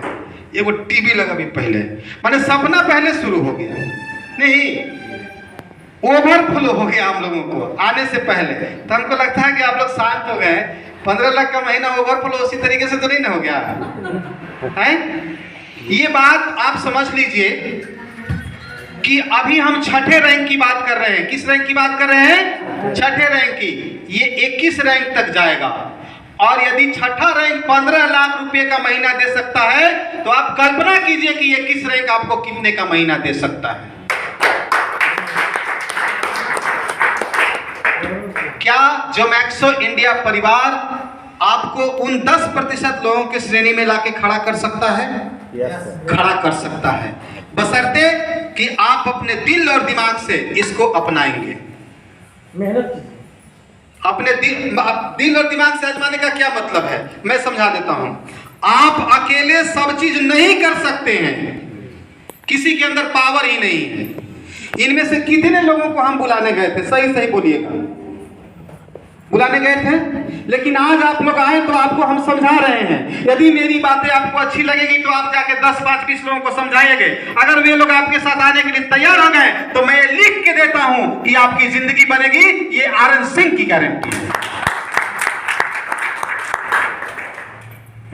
[SPEAKER 1] एगो टीवी लगा भी पहले, माने सपना पहले शुरू हो गया, नहीं ओवरफ्लो हो गया हम लोगों को आने से पहले। तो हमको लगता है कि आप लोग शांत हो गए। 15 लाख का महीना ओवरफ्लो उसी तरीके से तो नहीं ना हो गया है। ये बात आप समझ लीजिए कि अभी हम छठे रैंक की बात कर रहे हैं। किस रैंक की बात कर रहे हैं? छठे रैंक की। ये 21 रैंक तक जाएगा, और यदि छठा रैंक 15 लाख रुपए का महीना दे सकता है तो आप कल्पना कीजिए कि 21 रैंक आपको कितने का महीना दे सकता है। क्या जोमैक्सो इंडिया परिवार आपको उन 10% लोगों के श्रेणी में लाके खड़ा कर सकता है? खड़ा कर सकता है, बशर्ते कि आप अपने दिल और दिमाग से इसको अपनाएंगे।
[SPEAKER 4] मेहनत कीजिए।
[SPEAKER 1] अपने दिल और दिमाग से आजमाने का क्या मतलब है, मैं समझा देता हूं। आप अकेले सब चीज नहीं कर सकते हैं, किसी के अंदर पावर ही नहीं है। इनमें से कितने लोगों को हम बुलाने गए थे, सही सही बोलिएगा, बुलाने गए थे, लेकिन आज आप लोग आए तो आपको हम समझा रहे हैं। यदि मेरी बातें आपको अच्छी लगेगी तो आप जाके 10, 5, 20 लोगों को समझाएंगे। अगर वे लोग आपके साथ आने के लिए तैयार हो गए तो मैं ये लिख के देता हूं कि आपकी जिंदगी बनेगी, ये RN सिंह की गारंटी है।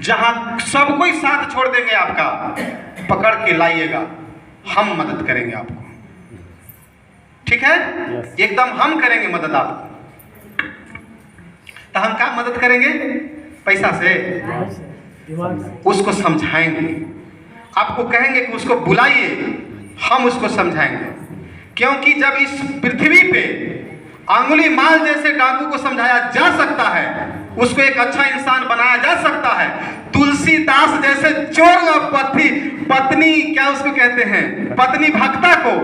[SPEAKER 1] जहां सब कोई साथ छोड़ देंगे आपका, पकड़ के लाइएगा, हम मदद करेंगे आपको, ठीक है? एकदम हम करेंगे मदद आपको। तो हम क्या मदद करेंगे? पैसा से,
[SPEAKER 4] दिमाग से।
[SPEAKER 1] उसको समझाएंगे, आपको कहेंगे कि उसको बुलाइए, हम उसको समझाएंगे। क्योंकि जब इस पृथ्वी पे अंगुली माल जैसे डाकू को समझाया जा सकता है, उसको एक अच्छा इंसान बनाया जा सकता है, तुलसीदास जैसे चोर और पत्नी क्या उसको कहते हैं, पत्नी भक्ता को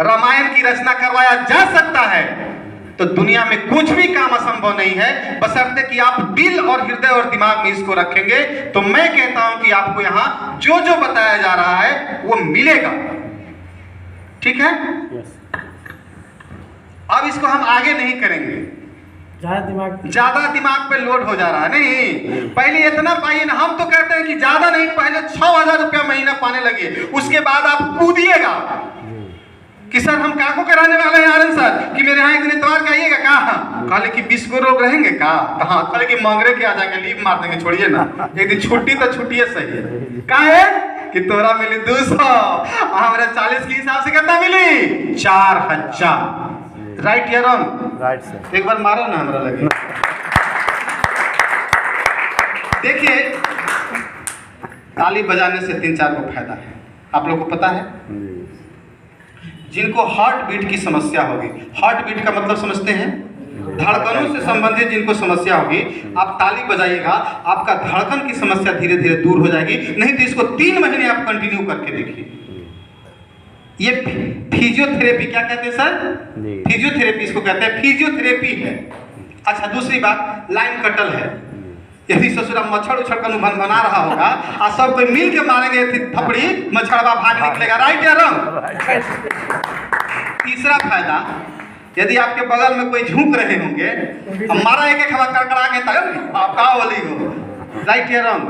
[SPEAKER 1] रामायण की रचना करवाया जा सकता है, तो दुनिया में कुछ भी काम असंभव नहीं है, बशर्ते कि आप दिल और हृदय और दिमाग में इसको रखेंगे। तो मैं कहता हूं कि आपको यहां जो जो बताया जा रहा है वो मिलेगा, ठीक है? अब इसको हम आगे नहीं करेंगे, ज्यादा दिमाग पे लोड हो जा रहा है। नहीं, पहले इतना पाइए ना। हम तो कहते हैं कि ज्यादा नहीं, पहले 6,000 रुपया महीना पाने लगे, उसके बाद आप कूदिएगा कि सर हम काको कराने वाले हैं आनंद सर, कि मेरे यहाँ एक दिन इतवार के आइएगा। कहा कहले कि 20 गो लोग रहेंगे का? हाँ, कहले कि मंगरे के आ जाएंगे, लीव मार देंगे, छोड़िए ना, एक दिन छुट्टी तो छुट्टी सही है। का है कि तोरा मिली 200, हमारे 40 के हिसाब से कितना मिली? 4,000। राइट या रॉन्ग?
[SPEAKER 3] Right sir.
[SPEAKER 1] एक बार मारो ना, हमारा लगे। देखिए, ताली बजाने से 3-4 को फायदा है, आप लोग को पता है। जिनको हार्ट बीट की समस्या होगी, हार्ट बीट का मतलब समझते हैं, धड़कनों से संबंधित जिनको समस्या होगी, आप ताली बजाइएगा, आपका धड़कन की समस्या धीरे धीरे दूर हो जाएगी। नहीं तो इसको 3 महीने आप कंटिन्यू करके देखिए। ये फिजियोथेरेपी, क्या कहते हैं सर? फिजियोथेरेपी इसको कहते हैं, फिजियोथेरेपी है। अच्छा, दूसरी बात, लाइन कटल है। यदि ससुरा मच्छर उछड़ कर बना रहा होगा और सब कोई मिल के मारेंगे थपड़ी, मच्छरवा भाग निकलेगा। राइट या रॉन्ग? तीसरा फायदा, यदि आपके बगल में कोई झूक रहे होंगे, हमारा एक हवा कड़कड़ा के तब आप का बोली हो, राइट या रॉन्ग?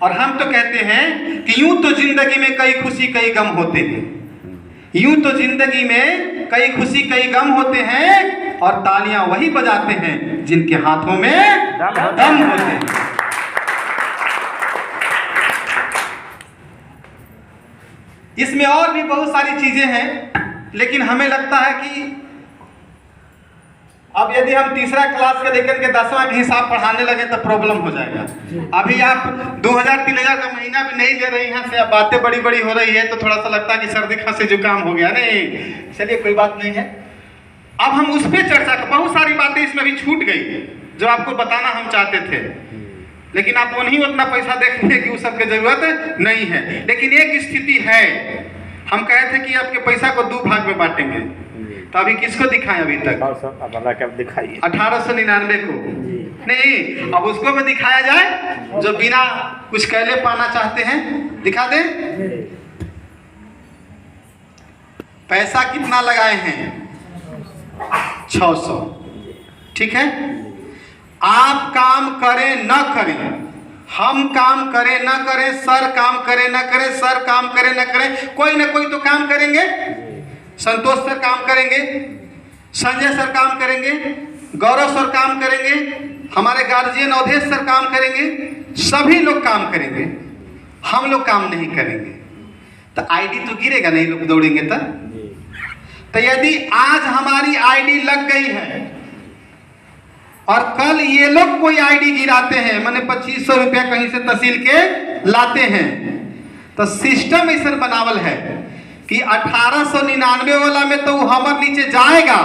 [SPEAKER 1] और हम तो कहते हैं कि यूं तो जिंदगी में कई खुशी कई गम होते हैं, यूं तो जिंदगी में कई खुशी कई गम होते हैं, और तालियां वही बजाते हैं जिनके हाथों में दम होते हैं। इसमें और भी बहुत सारी चीजें हैं, लेकिन हमें लगता है कि अब यदि हम तीसरा क्लास के लेकर के 10वां के हिसाब पढ़ाने लगे तो प्रॉब्लम हो जाएगा। अभी आप 2000-3000 का महीना भी नहीं ले रहे हैं से, अब बातें बड़ी बड़ी हो रही है तो थोड़ा सा लगता है कि सर्दी खांसी जुकाम हो गया। नहीं, चलिए कोई बात नहीं है। अब हम उस पर चर्चा कर, बहुत सारी बातें इसमें भी छूट गई जो आपको बताना हम चाहते थे, लेकिन आप नहीं उतना पैसा देखेंगे कि उस सबकी जरूरत नहीं है। लेकिन एक स्थिति है, हम कहे थे कि आपके पैसा को 2 भाग में बांटेंगे, तो अभी किसको दिखाएं? अभी तक 1899 को नहीं, अब उसको भी दिखाया जाए जो बिना कुछ कहले पाना चाहते हैं। दिखा दे पैसा कितना लगाए हैं? 600। ठीक है, आप काम करें न करें, हम काम करें न करें, सर काम करें न करें, सर काम करें न करें, कोई ना कोई तो काम करेंगे। संतोष सर काम करेंगे, संजय सर काम करेंगे, गौरव सर काम करेंगे, हमारे गार्जियन अवधेश सर काम करेंगे, सभी लोग काम करेंगे, हम लोग काम नहीं करेंगे तो आईडी तो गिरेगा नहीं, लोग दौड़ेंगे तो यदि आज हमारी आईडी लग गई है और कल ये लोग कोई आईडी गिराते हैं, माने 2500 रुपया कहीं से तहसील के लाते हैं, तो सिस्टम ऐसा बनावल है कि 1899 वाला में तो वो हमारे नीचे जाएगा,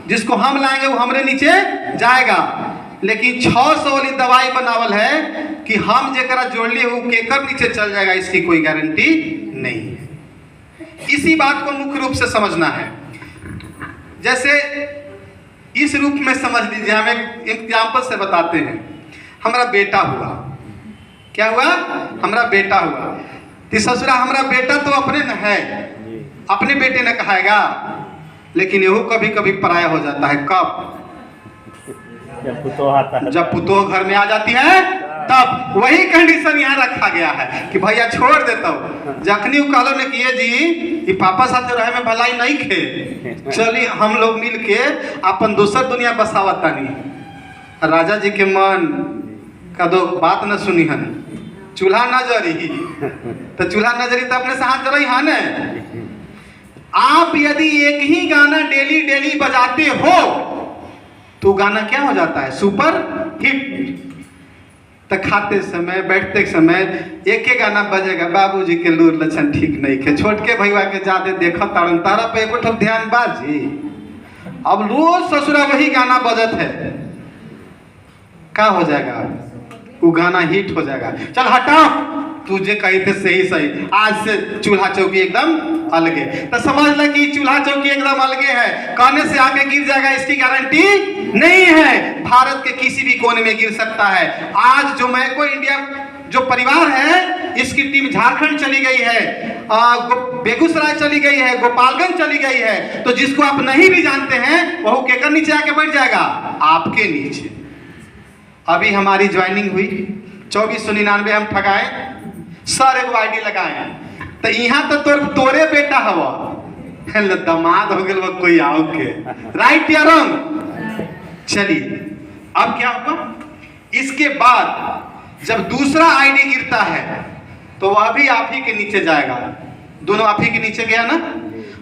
[SPEAKER 1] जिसको हम लाएंगे वो हमारे नीचे जाएगा, लेकिन 600 वाली दवाई बनावल है कि हम जेकरा जोड़ली वो केकर नीचे चल जाएगा, इसकी कोई गारंटी नहीं है। इसी बात को मुख्य रूप से समझना है। जैसे इस रूप में समझ लीजिए, हम एक एग्जाम्पल से बताते हैं। हमारा बेटा हुआ, क्या हुआ? हमारा बेटा हुआ, तो ससुरा हमारा बेटा तो अपने न है, अपने बेटे ने कहाएगा, लेकिन यहू कभी कभी पराया हो जाता है। कब? जब पुतोह घर में आ जाती है तब। वही कंडीशन यहाँ रखा गया है कि भैया छोड़ देता हूँ। जखनी कहलो ने किए जी ये पापा साथ रहे में भलाई नहीं खे, चलिए हम लोग मिल के अपन दूसर दुनिया बसावता नहीं। राजा जी के मन का दो बात न सुनी हन, चूल्हा न जरी तो चूल्हा न जरी तो अपने से हाथ जरी है न। आप यदि एक ही गाना डेली डेली बजाते हो तो गाना क्या हो जाता है? Super hit. तो खाते समय बैठते समय एक ही गाना बजेगा, बाबूजी के लूर लक्षण ठीक नहीं खे, छोटके भैया के जादे देखो तारन तारा पे एक ध्यान बाजी। अब रोज ससुरा वही गाना बजत है, क्या हो जाएगा? वो गाना हिट हो जाएगा। चल हटाओ, तुझे कही थे सही सही, आज से चूल्हा चौकी एकदम अलगे। तो समझ ले कि चूल्हा चौकी एकदम अलगे है, कहने से आगे गिर जाएगा इसकी गारंटी नहीं है। भारत के किसी भी कोने में गिर सकता है। आज जो मैको इंडिया जो परिवार है, इसकी टीम झारखंड चली गई है, बेगूसराय चली गई है, गोपालगंज चली गई है, तो जिसको आप नहीं भी जानते हैं वह केकर नीचे आके बैठ जाएगा? आपके नीचे। अभी हमारी ज्वाइनिंग हुई, 2499 हम ठगाए, सर एगो आईडी लगाए, तो यहाँ तो तोरे बेटा हवा दमाद हो गया कोई आओ के, राइट या रॉन्ग? चलिए अब क्या होगा? इसके बाद जब दूसरा आईडी गिरता है तो वह भी आप ही के नीचे जाएगा। दोनों आप ही के नीचे गया ना,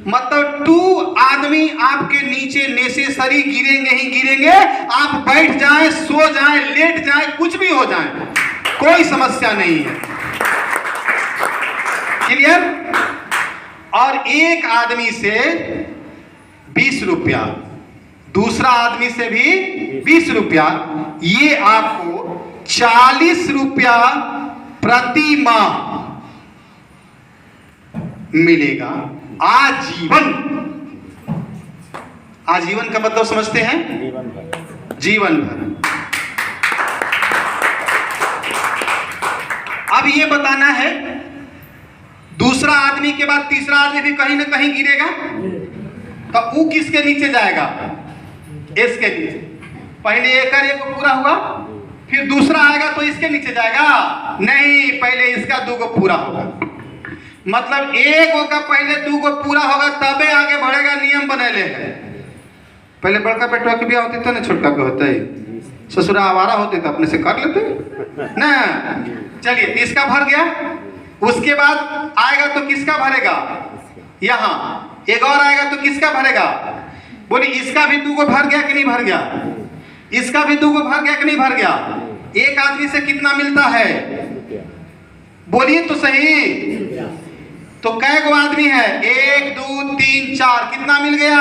[SPEAKER 1] मतलब 2 आदमी आपके नीचे नेसेसरी गिरेंगे ही गिरेंगे। आप बैठ जाएं, सो जाएं, लेट जाएं, कुछ भी हो जाएं, कोई समस्या नहीं है। क्लियर? और एक आदमी से 20 रुपया, दूसरा आदमी से भी 20 रुपया, ये आपको 40 रुपया प्रति माह मिलेगा आजीवन। आजीवन का मतलब समझते हैं? जीवन भर। अब ये बताना है, दूसरा आदमी के बाद तीसरा आदमी भी कहीं ना कहीं गिरेगा, तो वो किसके नीचे जाएगा? इसके नीचे। पहले एक पूरा हुआ, फिर दूसरा आएगा तो इसके नीचे जाएगा नहीं, पहले इसका 2 गो पूरा होगा। मतलब 1 गो का पहले 2 गो पूरा होगा तबे आगे बढ़ेगा। नियम बनेले है। पहले बड़का बेटवा के बिया होती तो ना छोटा के होता है, ससुरा आवारा होते तो अपने से कर लेते ना। चलिए इसका भर गया। उसके बाद आएगा तो किसका भरेगा? यहाँ एक और आएगा तो किसका भरेगा? बोली इसका भी 2 गो भर गया कि नहीं भर गया? इसका भी 2 गो भर गया कि नहीं भर गया? एक आदमी से कितना मिलता है? बोलिए तो सही। तो कै गो आदमी है? 1 2 3 4, कितना मिल गया?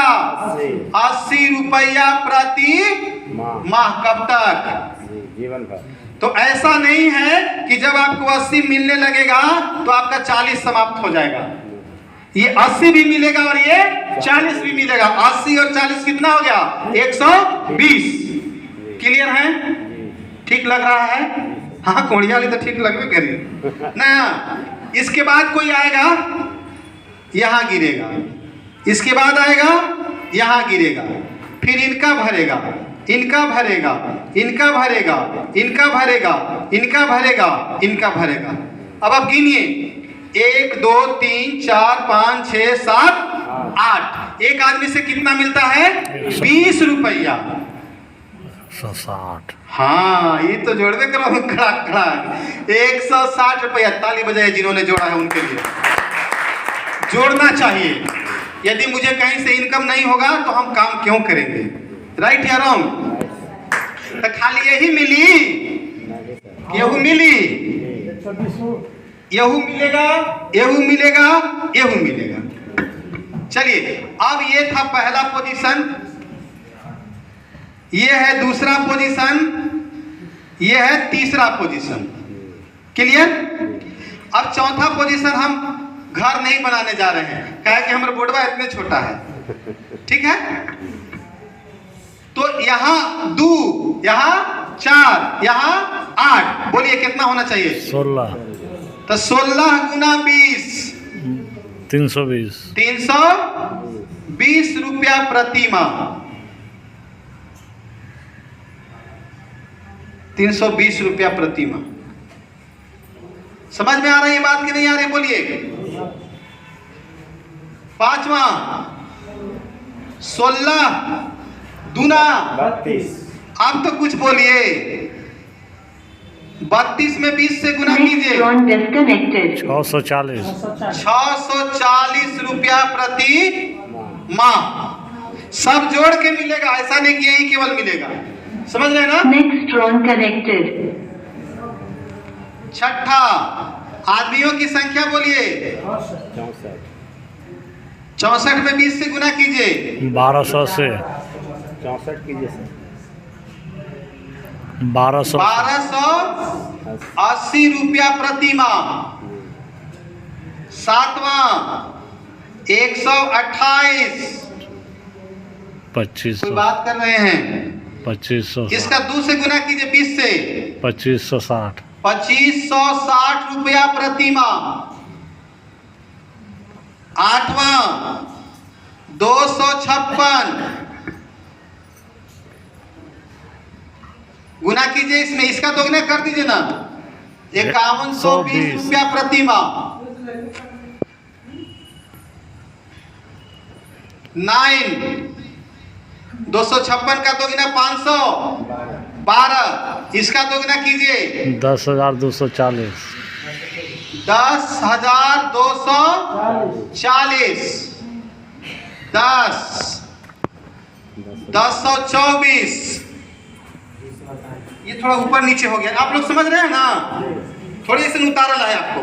[SPEAKER 1] 80 रुपया प्रति माह। कब तक?
[SPEAKER 3] जीवन भर।
[SPEAKER 1] तो ऐसा नहीं है कि जब आपको 80 मिलने लगेगा तो आपका 40 समाप्त हो जाएगा। ये 80 भी मिलेगा और ये 40 भी मिलेगा। 80 और 40 कितना हो गया? 120। क्लियर है? ठीक लग रहा है? हाँ, कोड़िया वाली तो ठीक लगवे करी ना। इसके बाद कोई आएगा यहाँ गिरेगा, इसके बाद आएगा यहाँ गिरेगा, फिर इनका भरेगा, इनका भरेगा, इनका भरेगा, इनका भरेगा, इनका भरेगा, इनका भरेगा। अब आप गिनिए 1 2 3 4 5 6 7 8। एक आदमी से कितना मिलता है? 20 रुपया।
[SPEAKER 2] 160।
[SPEAKER 1] हाँ, ये तो जोड़वे करो खड़ाक खड़ाक। 160 रुपया। ताली बजाए जिन्होंने जोड़ा है उनके लिए। जोड़ना चाहिए। यदि मुझे कहीं से इनकम नहीं होगा तो हम काम क्यों करेंगे? राइट या रॉन्ग? तो खाली यही मिली, यहू मिली, यहू मिलेगा, यहू मिलेगा, यहू मिलेगा। चलिए अब ये था पहला पोजीशन, ये है दूसरा पोजीशन, ये है तीसरा पोजीशन। क्लियर? अब चौथा पोजीशन हम घर नहीं बनाने जा रहे हैं, क्या है कि हमारा बोर्डवा इतने छोटा है। ठीक है? तो यहाँ 2, यहाँ 4, यहाँ 8। बोलिए कितना होना चाहिए?
[SPEAKER 2] 16।
[SPEAKER 1] तो 16 गुना 20
[SPEAKER 2] 320।
[SPEAKER 1] 320 रुपया प्रति माह। 320 रुपया प्रति माह। समझ में आ रही है बात कि नहीं आ रही? बोलिए। पांचवा 16 दूना
[SPEAKER 3] 32।
[SPEAKER 1] आप तो कुछ बोलिए। 32 में 20 से गुना कीजिए।
[SPEAKER 2] 640।
[SPEAKER 1] 640 रुपया प्रति माह। सब जोड़ के मिलेगा, ऐसा नहीं कि यही केवल मिलेगा। समझ रहे ना?
[SPEAKER 5] Next drawn connected.
[SPEAKER 1] छठा आदमियों की संख्या बोलिए।
[SPEAKER 3] 64।
[SPEAKER 1] 64 में 20 से गुना कीजिए।
[SPEAKER 2] 1200 से
[SPEAKER 3] 64 कीजिए सर।
[SPEAKER 2] 1200।
[SPEAKER 1] 1280 रुपया प्रति माह। सातवां 128।
[SPEAKER 2] 2500।
[SPEAKER 1] कोई बात कर रहे हैं?
[SPEAKER 2] 2500।
[SPEAKER 1] इसका 2 से गुना कीजिए 20 से।
[SPEAKER 2] 2560।
[SPEAKER 1] 2560 रुपया प्रति माह। आठवां 256 गुना कीजिए इसमें, इसका दोगुना कर दीजिए ना। 5120 रुपया प्रति माह। 9 256 का दोगुना 512। इसका दोगुना कीजिए।
[SPEAKER 2] 10,240।
[SPEAKER 1] 10,240। 10,124। ये थोड़ा ऊपर नीचे हो गया, आप लोग समझ रहे हैं ना? थोड़ी से उतारल है आपको।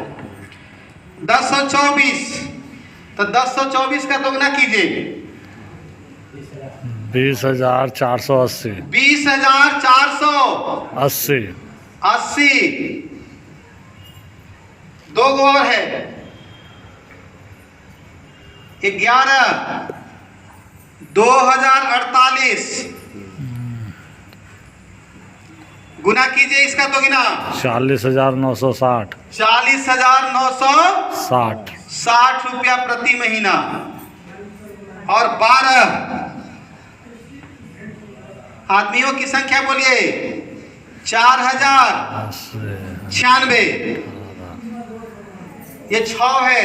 [SPEAKER 1] 10,124 तो 10,124 का दोगुना कीजिए।
[SPEAKER 2] 20,480।
[SPEAKER 1] 20,480। 80 दो गो और है। 11 2048 गुना कीजिए इसका दोगुना।
[SPEAKER 2] 40,960।
[SPEAKER 1] 40,960 रुपया प्रति महीना। और 12 आदमियों की संख्या बोलिए। 4096, ये 6 है,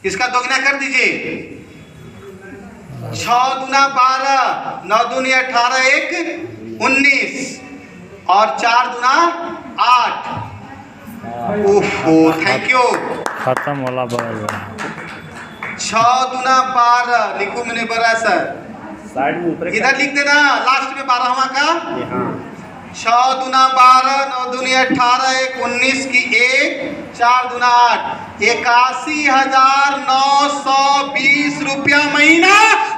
[SPEAKER 1] इसका दोगुना कर दीजिए। 6 दूना 12, 9 दूनी 18, 1 19 और 4 दूना 8। ओहो, थैंक यू।
[SPEAKER 2] खत्म वाला बगल में
[SPEAKER 1] 6 दूना 12 लिखो मैंने बड़ा सर,
[SPEAKER 3] साइड में ऊपर
[SPEAKER 1] इधर लिख देना लास्ट में 12वां का।
[SPEAKER 3] यहाँ
[SPEAKER 1] 6 दूना 12, 9 दूनी 18, 1 19 की 1, 4 दूना 8, 81,920 रुपया महीना।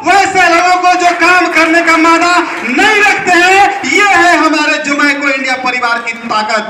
[SPEAKER 1] वैसे लोगों को जो काम करने का मादा नहीं रखते हैं, ये है हमारे जोमैको इंडिया परिवार की ताकत।